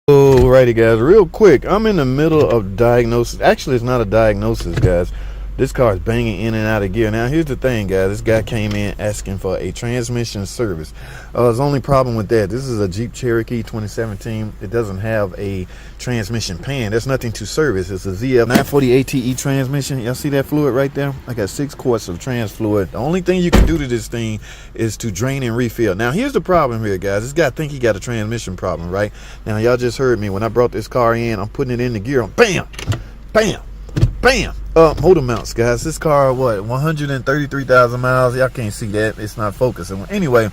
Alrighty guys, real quick, I'm in the middle of diagnosis. Actually, it's not a diagnosis, guys. This car is banging in and out of gear. Now here's the thing, guys, this guy came in asking for a transmission service. There's only problem with that, this is a Jeep Cherokee 2017. It doesn't have a transmission pan. There's nothing to service. It's a ZF 940 ATE transmission. Y'all see that fluid right there? I got 6 quarts of trans fluid. The only thing you can do to this thing is to drain and refill. Now here's the problem here, guys. This guy think he got a transmission problem, right? Now y'all just heard me when I brought this car in. I'm putting it in the gear. Bam, bam, bam. Hold the mounts, guys. This car, what, 133,000 miles? Y'all can't see that. It's not focusing. Anyway,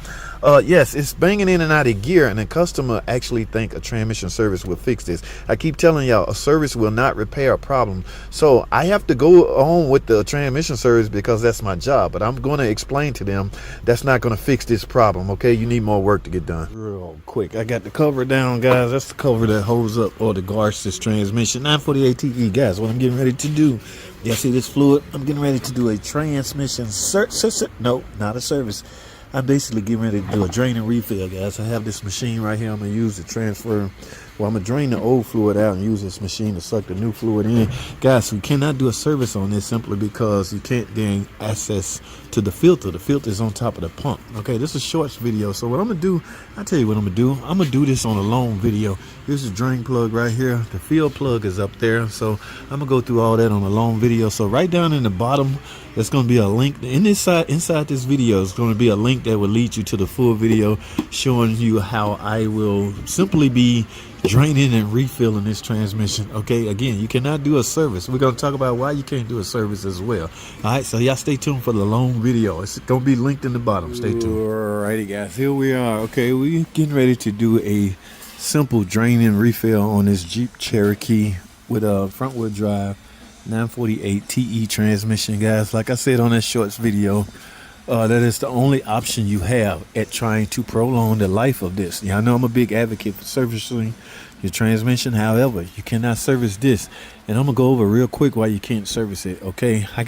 yes, it's banging in and out of gear, and the customer actually think a transmission service will fix this. I keep telling y'all, a service will not repair a problem. So I have to go on with the transmission service because that's my job. But I'm going to explain to them that's not going to fix this problem, okay? You need more work to get done. Real quick, I got the cover down, guys. That's the cover that holds up or the guards this transmission. 940 ATE, guys, what I'm getting ready to do. Y'all see this fluid? I'm getting ready to do a transmission no, not a service. I'm basically getting ready to do a drain and refill, guys. I have this machine right here. I'm gonna use to transfer. Well, I'm gonna drain the old fluid out and use this machine to suck the new fluid in. Guys, we cannot do a service on this simply because you can't gain access to the filter. The filter is on top of the pump. Okay, this is a shorts video. So what I'm gonna do, I'll tell you what I'm gonna do. I'm gonna do this on a long video. Here's the drain plug right here. The fill plug is up there. So I'm gonna go through all that on a long video. So right down in the bottom, there's going to be a link inside this video. Is going to be a link that will lead you to the full video showing you how I will simply be draining and refilling this transmission. Okay, again, you cannot do a service. We're going to talk about why you can't do a service as well. All right, so y'all stay tuned for the long video. It's going to be linked in the bottom. Stay tuned. Alrighty, guys, here we are. Okay, we're getting ready to do a simple drain and refill on this Jeep Cherokee with a front wheel drive 948 TE transmission, guys. Like I said on that shorts video, that is the only option you have at trying to prolong the life of this. Yeah, I know I'm a big advocate for servicing your transmission. However, you cannot service this, and I'm gonna go over real quick why you can't service it. Okay, I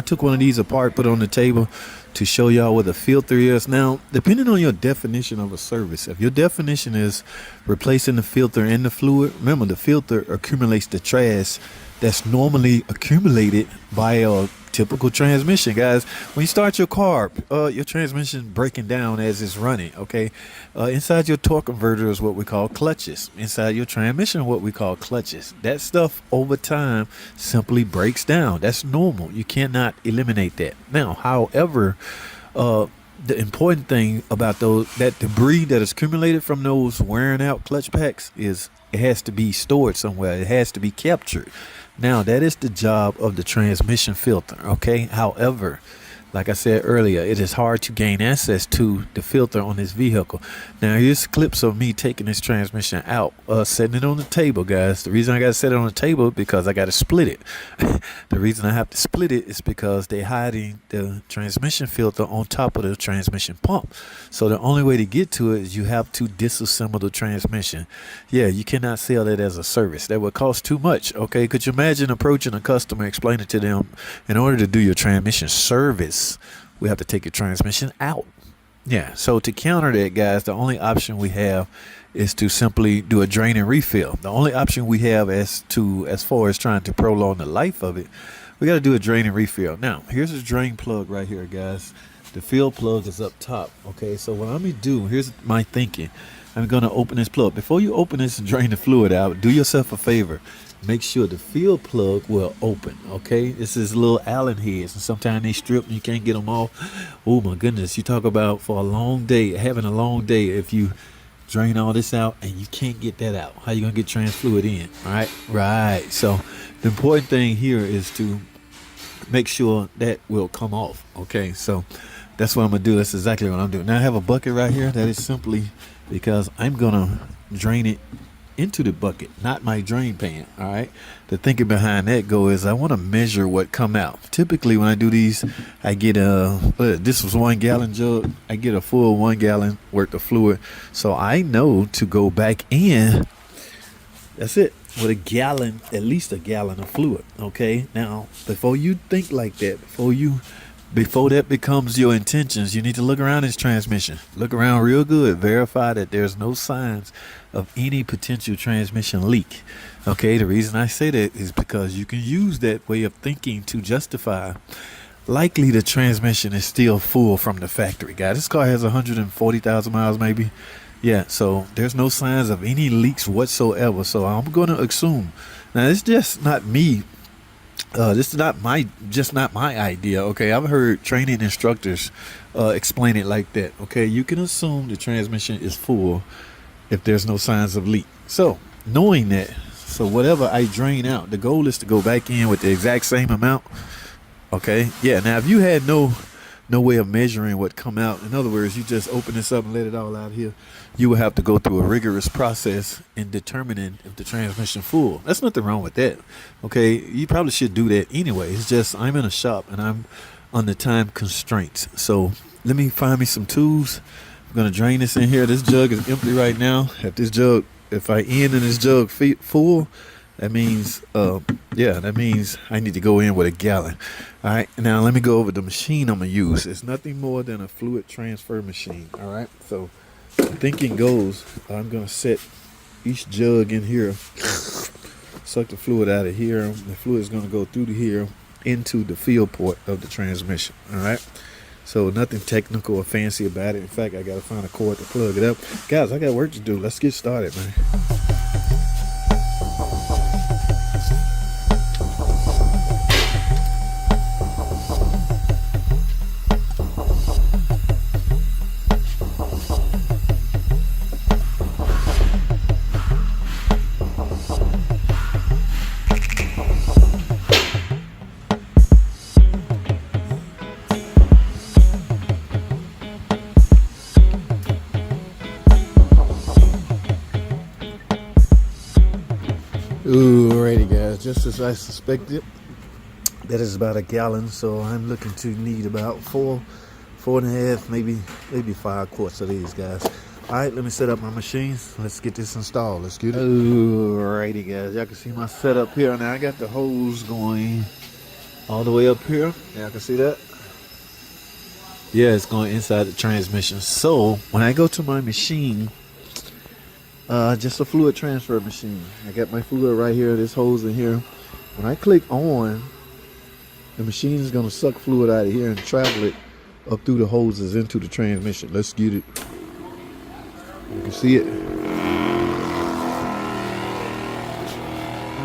took one of these apart, put it on the table to show y'all what the filter is. Now, depending on your definition of a service, if your definition is replacing the filter and the fluid, remember the filter accumulates the trash that's normally accumulated by a typical transmission, guys. When you start your car, your transmission breaking down as it's running. Okay, inside your torque converter is what we call clutches. Inside your transmission, what we call clutches. That stuff over time simply breaks down. That's normal. You cannot eliminate that. Now, however, the important thing about that debris that is accumulated from those wearing out clutch packs is it has to be stored somewhere. It has to be captured. Now, that is the job of the transmission filter, okay? However, like I said earlier, it is hard to gain access to the filter on this vehicle. Now, here's clips of me taking this transmission out, setting it on the table, guys. The reason I got to set it on the table is because I got to split it. The reason I have to split it is because they're hiding the transmission filter on top of the transmission pump. So the only way to get to it is you have to disassemble the transmission. Yeah, you cannot sell that as a service. That would cost too much, okay? Could you imagine approaching a customer, explaining to them, in order to do your transmission service, we have to take your transmission out? Yeah, so to counter that, guys, the only option we have is to simply do a drain and refill. The only option we have as far as trying to prolong the life of it, we got to do a drain and refill. Now, here's a drain plug right here, guys. The fill plug is up top. Okay, so what I'm gonna do, here's my thinking. I'm gonna open this plug. Before you open this and drain the fluid out, do yourself a favor. Make sure the fill plug will open. Okay, this is little Allen heads, and sometimes they strip and you can't get them off. Oh my goodness, you talk about for a long day, having a long day, if you drain all this out and you can't get that out, how you gonna get trans fluid in? All right, so the important thing here is to make sure that will come off. Okay, so that's what I'm gonna do. That's exactly what I'm doing. Now I have a bucket right here. That is simply because I'm gonna drain it into the bucket, not my drain pan. All right, the thinking behind that is I want to measure what come out. Typically when I do these, I get this was 1 gallon jug, I get a full 1 gallon worth of fluid, so I know to go back in, that's it, with a gallon, at least a gallon of fluid. Okay, now before you think like that, before you Before that becomes your intentions, you need to look around this transmission. Look around real good. Verify that there's no signs of any potential transmission leak. Okay, the reason I say that is because you can use that way of thinking to justify likely the transmission is still full from the factory. Guys, this car has 140,000 miles maybe. Yeah, so there's no signs of any leaks whatsoever. So I'm going to assume. Now, it's just not me. This is not my idea. Okay, I've heard training instructors explain it like that. Okay, you can assume the transmission is full if there's no signs of leak. So knowing that, so whatever I drain out, the goal is to go back in with the exact same amount. Okay, yeah. Now, if you had no way of measuring what come out, in other words, you just open this up and let it all out here, you would have to go through a rigorous process in determining if the transmission full. There's nothing wrong with that. Okay, you probably should do that anyway. It's just I'm in a shop and I'm under time constraints. So let me find me some tools. I'm gonna drain this in here. This jug is empty right now. If I end in this jug full, that means, that means I need to go in with a gallon. All right, now let me go over the machine I'm gonna use. It's nothing more than a fluid transfer machine. All right, so thinking goes, I'm gonna set each jug in here, suck the fluid out of here. The fluid is gonna go through here into the field port of the transmission. All right. So nothing technical or fancy about it. In fact, I gotta find a cord to plug it up. Guys, I got work to do. Let's get started, man. Alrighty, guys, just as I suspected, that is about a gallon. So I'm looking to need about four and a half, maybe 5 quarts of these, guys. All right, let me set up my machines. Let's get this installed. Let's get it. Alrighty, guys, y'all can see my setup here. Now I got the hose going all the way up here. Y'all can see that. Yeah, it's going inside the transmission. So when I go to my machine, just a fluid transfer machine. I got my fluid right here, this hose in here. When I click on, the machine is going to suck fluid out of here and travel it up through the hoses into the transmission. Let's get it. You can see it.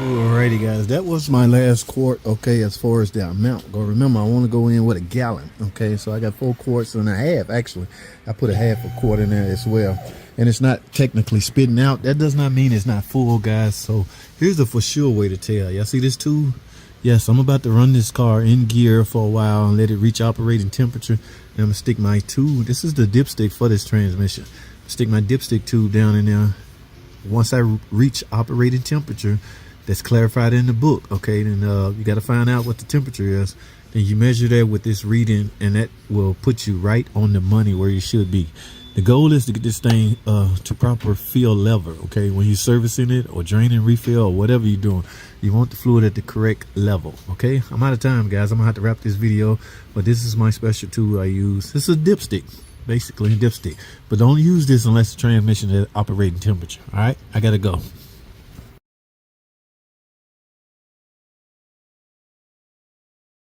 Alrighty, guys, that was my last quart. Okay, as far as the amount go, remember I want to go in with a gallon. Okay, so I got 4 quarts and a half. Actually, I put a half a quart in there as well, and it's not technically spitting out. That does not mean it's not full, guys. So here's the for sure way to tell. Y'all see this tube? Yes, I'm about to run this car in gear for a while and let it reach operating temperature. And I'm gonna stick my tube. This is the dipstick for this transmission. Stick my dipstick tube down in there. Once I reach operating temperature, that's clarified in the book. Okay, then you got to find out what the temperature is. Then you measure that with this reading, and that will put you right on the money where you should be. The goal is to get this thing to proper fill level. Okay, when you're servicing it or draining, refill, or whatever you're doing, you want the fluid at the correct level. Okay, I'm out of time, guys. I'm gonna have to wrap this video, but this is my special tool I use. This is a dipstick, basically a dipstick, but don't use this unless the transmission is at operating temperature. All right, I gotta go.